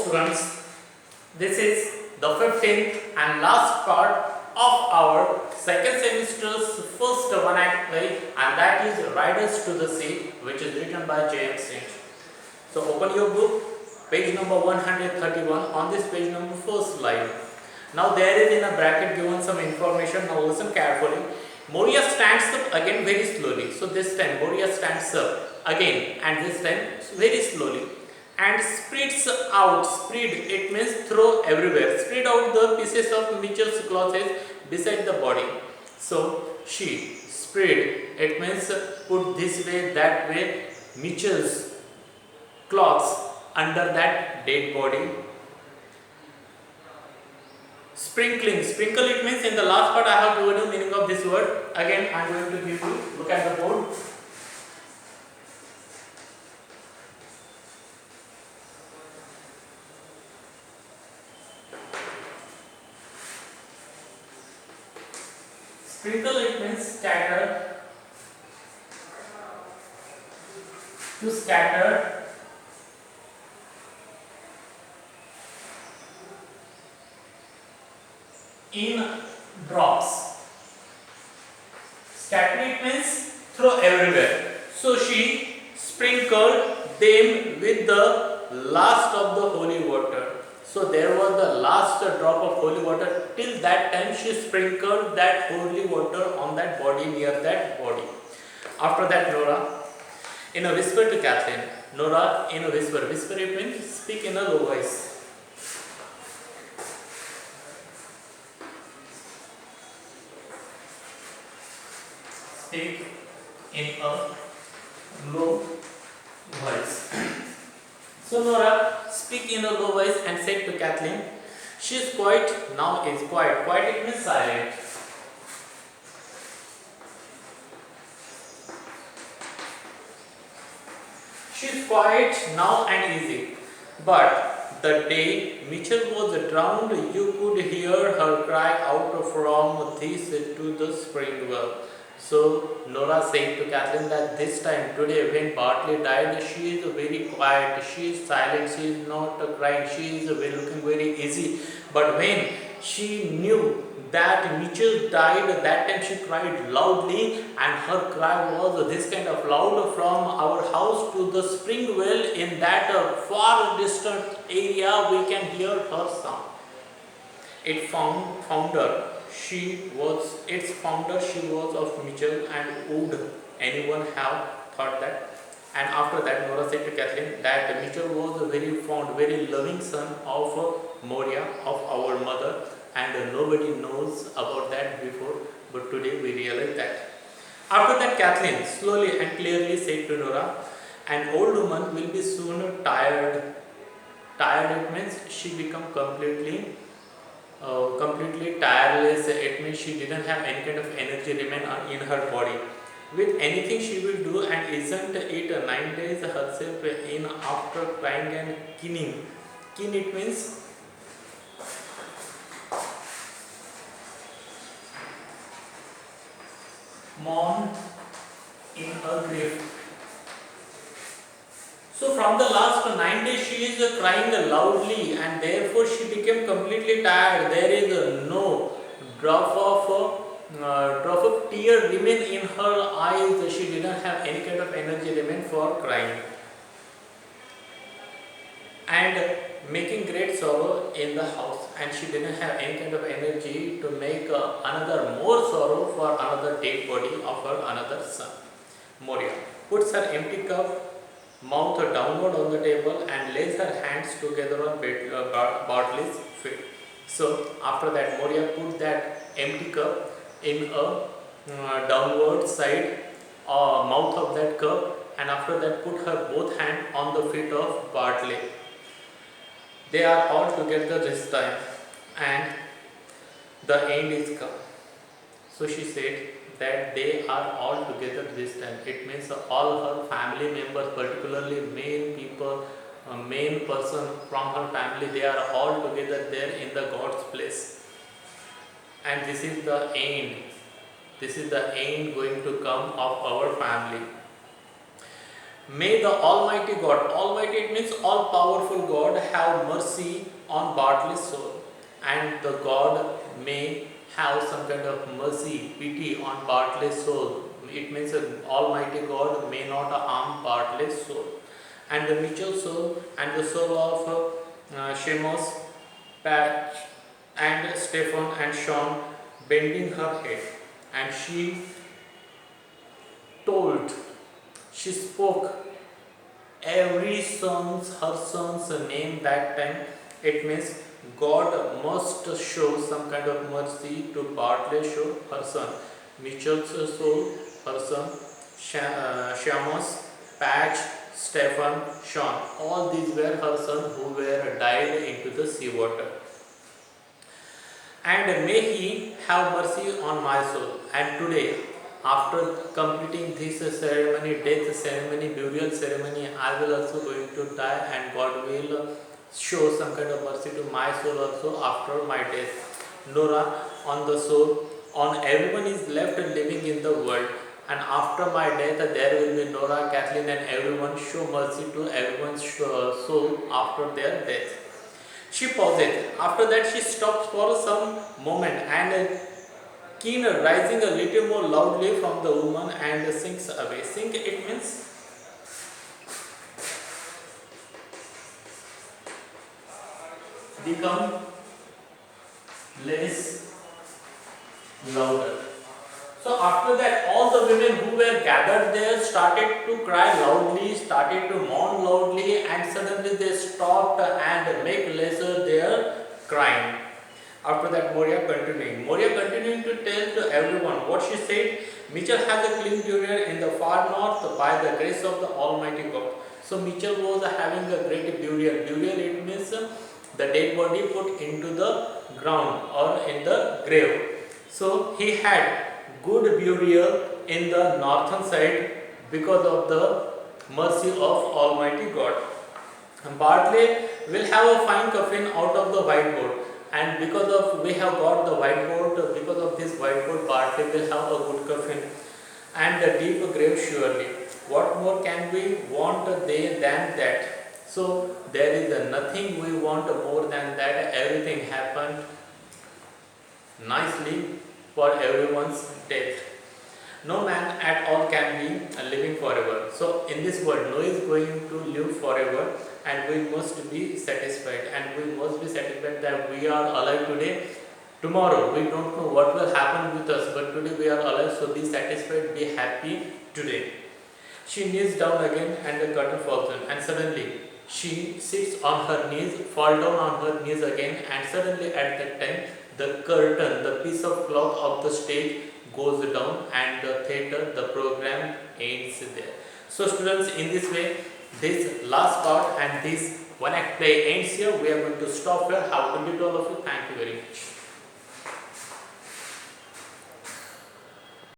students, this is the 15th and last part of our second semester's first one-act play, and that is Riders to the Sea, which is written by J.M. Singh. So open your book, page number 131. On this page number, first line. Now there is in a bracket given some information. Now listen carefully. Moria stands up again very slowly. So this time Moria stands up again, and this time very slowly, and spreads out. Spread, it means throw everywhere. Spread out the pieces of Mitchell's clothes beside the body. So she spread, it means put this way, that way, Mitchell's cloths under that dead body. Sprinkling, sprinkle, it means in the last part I have told you meaning of this word. Again I am going to give you, look at the board. Sprinkle, it means scatter, to scatter. In drops. Scatter, it means throw everywhere. So she sprinkled them with the last of the holy water. So there was the last drop of holy water. Till that time she sprinkled that holy water on that body, near that body. After that, Nora, in a whisper to Kathleen. Nora, in a whisper. Whisper, it means speak in a low voice. Speak in a low voice. So Nora speak in a low voice and said to Kathleen, she is quiet, now is quiet. Quiet, it means silent. She is quiet now and easy. But the day Mitchell was drowned, you could hear her cry out from this to the spring well. So Nora said to Kathleen that this time today when Bartley died, she is very quiet, she is silent, she is not crying, she is looking very easy. But when she knew that Mitchell died, that time she cried loudly, and her cry was this kind of loud from our house to the spring well in that far distant area. We can hear her sound. Its founder, she was of Mitchell, and would anyone have thought that? And after that, Nora said to Kathleen that Mitchell was a very fond, very loving son of Moria, of our mother, and nobody knows about that before, but today we realize that. After that, Kathleen slowly and clearly said to Nora, an old woman will be soon tired. Tired, it means she become completely tireless. It means she didn't have any kind of energy remain in her body. With anything she will do, and isn't it 9 days herself in after crying and keening. Keen, it means mourn in her grave. So from the last 9 days she is crying loudly, and therefore she became completely tired. There is no drop of tear remain in her eyes. She didn't have any kind of energy remain for crying, and making great sorrow in the house, and she didn't have any kind of energy to make another more sorrow for another dead body of her another son. Moria puts her empty cup, mouth downward on the table, and lays her hands together on Bartley's feet. So after that, Moria put that empty cup in a downward side mouth of that cup, and after that put her both hands on the feet of Bartley. They are all together this time, and the end is come. So she said that they are all together this time. It means all her family members, particularly main person from her family, they are all together there in the God's place. And this is the end. This is the end going to come of our family. May the Almighty God, Almighty it means all powerful God, have mercy on Bartley's soul. And the God may have some kind of mercy, pity on Bartley's soul. It means Almighty God may not harm Bartley's soul. And the Mitchell soul and the soul of Shemos, Patch, and Stephen and Sean bending her head. And told, she spoke her son's name that time. It means God must show some kind of mercy to Bartley, show her son. Mitchell's soul, her son, Shamos, Patch, Stephen, Sean. All these were her son who were died into the seawater. And may he have mercy on my soul. And today, after completing this ceremony, death ceremony, burial ceremony, I will also going to die, and God will show some kind of mercy to my soul also after my death. Nora on the soul, on everyone is left living in the world, and after my death there will be Nora, Kathleen, and everyone show mercy to everyone's soul after their death. She pauses. After that, she stops for some moment and keen rising a little more loudly from the woman and sinks away. Sink, it means become less louder. So after that, all the women who were gathered there started to cry loudly, started to mourn loudly, and suddenly they stopped and make lesser their crying. After that, Moria continuing to tell to everyone what she said. Mitchell has a clean burial in the far north by the grace of the Almighty God. So Mitchell was having a great burial. Burial, it means the dead body put into the ground or in the grave. So he had good burial in the northern side because of the mercy of Almighty God. Bartley will have a fine coffin out of the whiteboard, and because of we have got the whiteboard, because of this whiteboard, Bartley will have a good coffin and a deep grave surely. What more can we want than that? So there is nothing we want more than that. Everything happened nicely for everyone's death. No man at all can be living forever. So in this world, no is going to live forever, and we must be satisfied. And we must be satisfied that we are alive today. Tomorrow, we don't know what will happen with us, but today we are alive. So be satisfied, be happy today. She kneels down again, and the curtain falls down. And suddenly, she sits on her knees, fall down on her knees again, and suddenly at that time, the curtain, the piece of cloth of the stage goes down, and the theater, the program ends there. So students, in this way, this last part and this one act play ends here. We are going to stop here. Have a good day to all of you. Thank you very much.